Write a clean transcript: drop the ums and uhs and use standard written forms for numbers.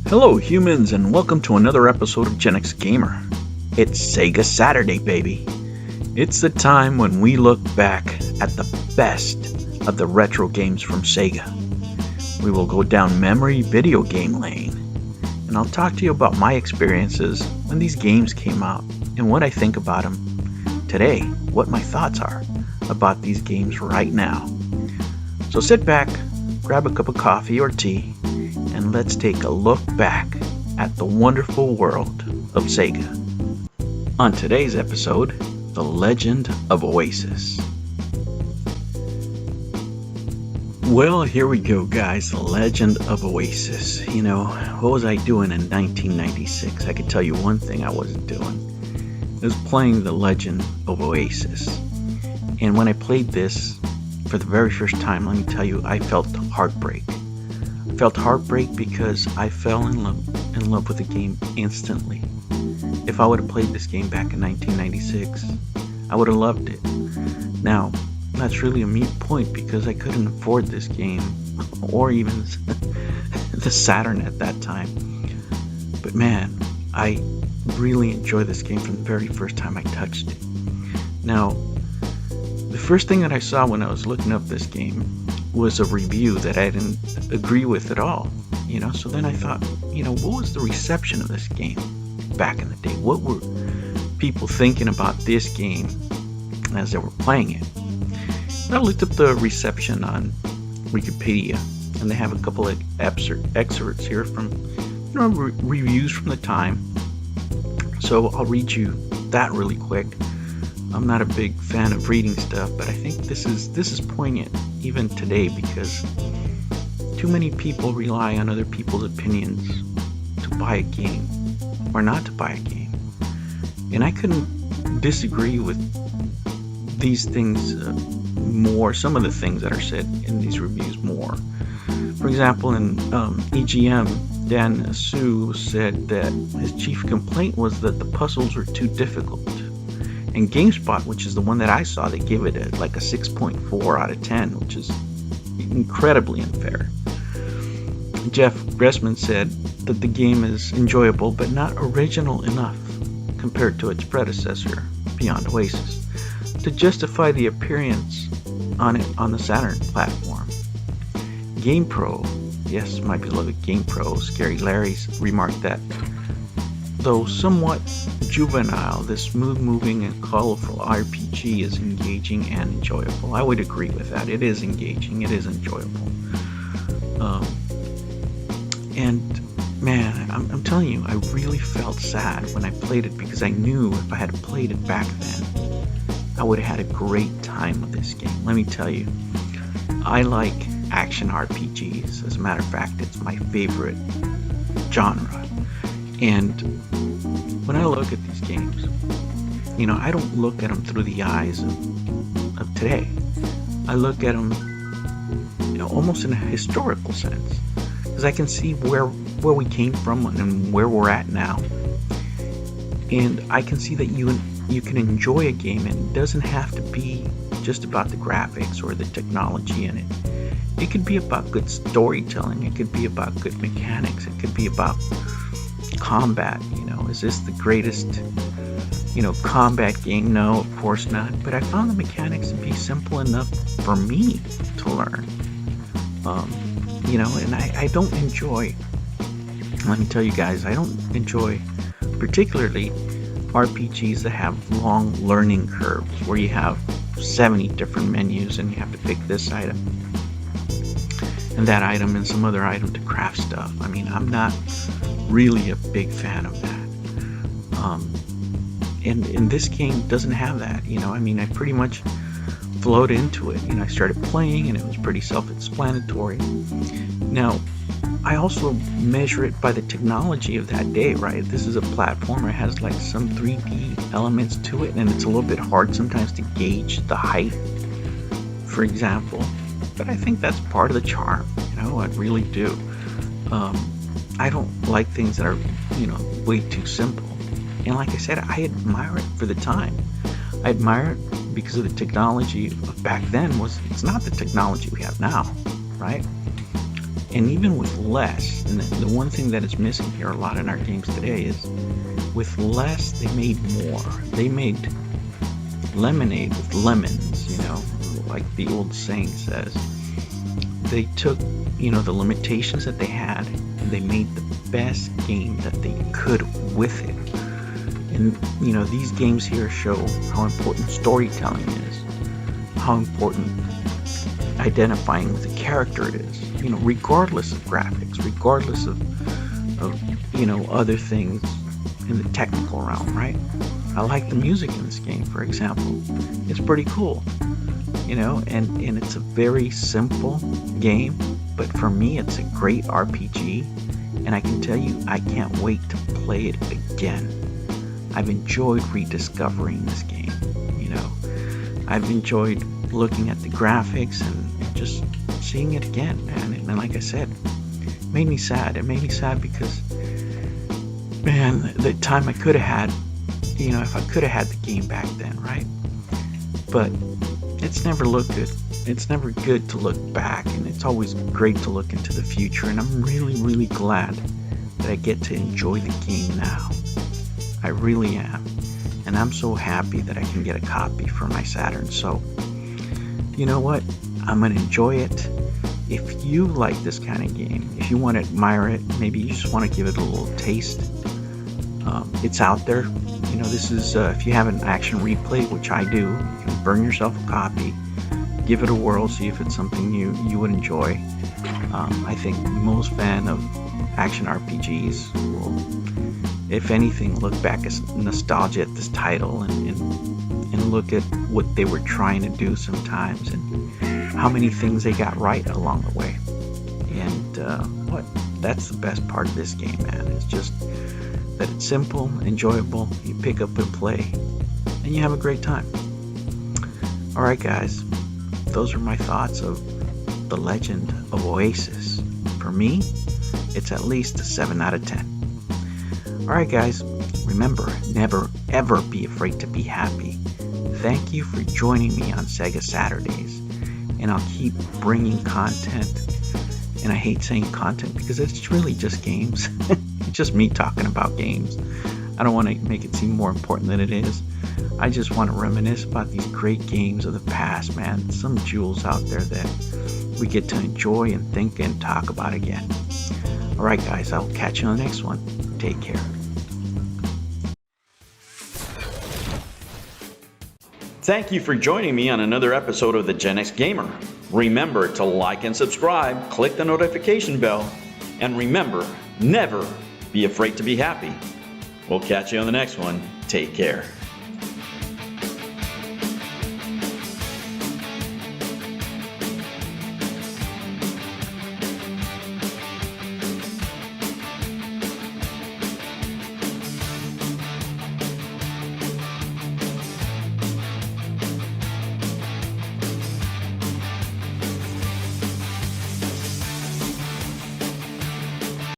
Hello humans and welcome to another episode of Gen X Gamer. It's Sega Saturday, baby. It's the time when we look back at the best of the retro games from Sega. We will go down memory video game lane, and I'll talk to you about my experiences when these games came out and what I think about them today, what my thoughts are about these games right now. So sit back, grab a cup of coffee or tea, and let's take a look back at the wonderful world of Sega. On today's episode, The Legend of Oasis. Well, here we go, guys. The Legend of Oasis. You know, what was I doing in 1996? I could tell you one thing I wasn't doing. I was playing The Legend of Oasis. And when I played this for the very first time, let me tell you, I felt heartbreak. I felt heartbreak because I fell in love with the game instantly. If I would have played this game back in 1996, I would have loved it. Now, that's really a moot point because I couldn't afford this game or even the Saturn at that time. But man, I really enjoyed this game from the very first time I touched it. Now, the first thing that I saw when I was looking up this game was a review that I didn't agree with at all, so then I thought, what was the reception of this game back in the day? What were people thinking about this game as they were playing it? I looked up the reception on Wikipedia, and they have a couple of excerpts here from reviews from the time, so I'll read you that really quick. I'm not a big fan of reading stuff, but I think this is poignant even today because too many people rely on other people's opinions to buy a game or not to buy a game. And I couldn't disagree with these things more, some of the things that are said in these reviews more. For example, in EGM, Dan Su said that his chief complaint was that the puzzles were too difficult. And GameSpot, which is the one that I saw, they give it a 6.4 out of 10, which is incredibly unfair. Jeff Gressman said that the game is enjoyable but not original enough compared to its predecessor, Beyond Oasis, to justify the appearance on it on the Saturn platform. GamePro, yes, my beloved GamePro, Scary Larry's, remarked that though somewhat juvenile, this smooth-moving and colorful RPG is engaging and enjoyable. I would agree with that. It is engaging. It is enjoyable. And man, I'm telling you, I really felt sad when I played it because I knew if I had played it back then, I would have had a great time with this game. Let me tell you, I like action RPGs. As a matter of fact, it's my favorite genre. And when I look at these games, I don't look at them through the eyes of today. I look at them, almost in a historical sense, because I can see where we came from and where we're at now. And I can see that you can enjoy a game, and it doesn't have to be just about the graphics or the technology in it. It could be about good storytelling. It could be about good mechanics. It could be about combat. Is this the greatest combat game? No, of course not, but I found the mechanics to be simple enough for me to learn. And I don't enjoy, let me tell you guys, I don't enjoy particularly RPGs that have long learning curves where you have 70 different menus and you have to pick this item and that item and some other item to craft stuff. I'm not really a big fan of that. And this game doesn't have that. I pretty much flowed into it. I started playing and it was pretty self-explanatory. Now, I also measure it by the technology of that day, right? This is a platformer. It has some 3D elements to it, and it's a little bit hard sometimes to gauge the height, for example. But I think that's part of the charm. I really do. I don't like things that are, way too simple. And like I said, I admire it for the time. I admire it because of the technology of back then. It's not the technology we have now, right? And even with less, and the one thing that is missing here a lot in our games today is with less, they made more. They made lemonade with lemons, like the old saying says. They took, the limitations that they had, and they made the best game that they could with it. And, these games here show how important storytelling is, how important identifying with a character is, regardless of graphics, regardless of other things in the technical realm, right? I like the music in this game, for example. It's pretty cool, and it's a very simple game, but for me, it's a great RPG, and I can tell you, I can't wait to play it again. I've enjoyed rediscovering this game, I've enjoyed looking at the graphics and just seeing it again, man. And like I said, it made me sad. It made me sad because, man, the time I could have had, if I could have had the game back then, right? But it's never looked good. It's never good to look back, and it's always great to look into the future. And I'm really, really glad that I get to enjoy the game now. I really am. And I'm so happy that I can get a copy for my Saturn. So, you know what? I'm going to enjoy it. If you like this kind of game, if you want to admire it, maybe you just want to give it a little taste, it's out there. This is, if you have an action replay, which I do, you can burn yourself a copy, give it a whirl, see if it's something you would enjoy. I think most fan of action RPGs will, if anything, look back as nostalgia at this title and look at what they were trying to do sometimes and how many things they got right along the way. And that's the best part of this game, man. It's just that it's simple, enjoyable, you pick up and play, and you have a great time. Alright guys, those are my thoughts of The Legend of Oasis. For me, it's at least a 7 out of 10. Alright guys, remember, never ever be afraid to be happy. Thank you for joining me on SEGA Saturdays, and I'll keep bringing content. And I hate saying content because it's really just games. It's just me talking about games. I don't want to make it seem more important than it is. I just want to reminisce about these great games of the past, man. Some jewels out there that we get to enjoy and think and talk about again. Alright guys, I'll catch you on the next one. Take care. Thank you for joining me on another episode of the Gen X Gamer. Remember to like and subscribe, click the notification bell, and remember, never be afraid to be happy. We'll catch you on the next one. Take care.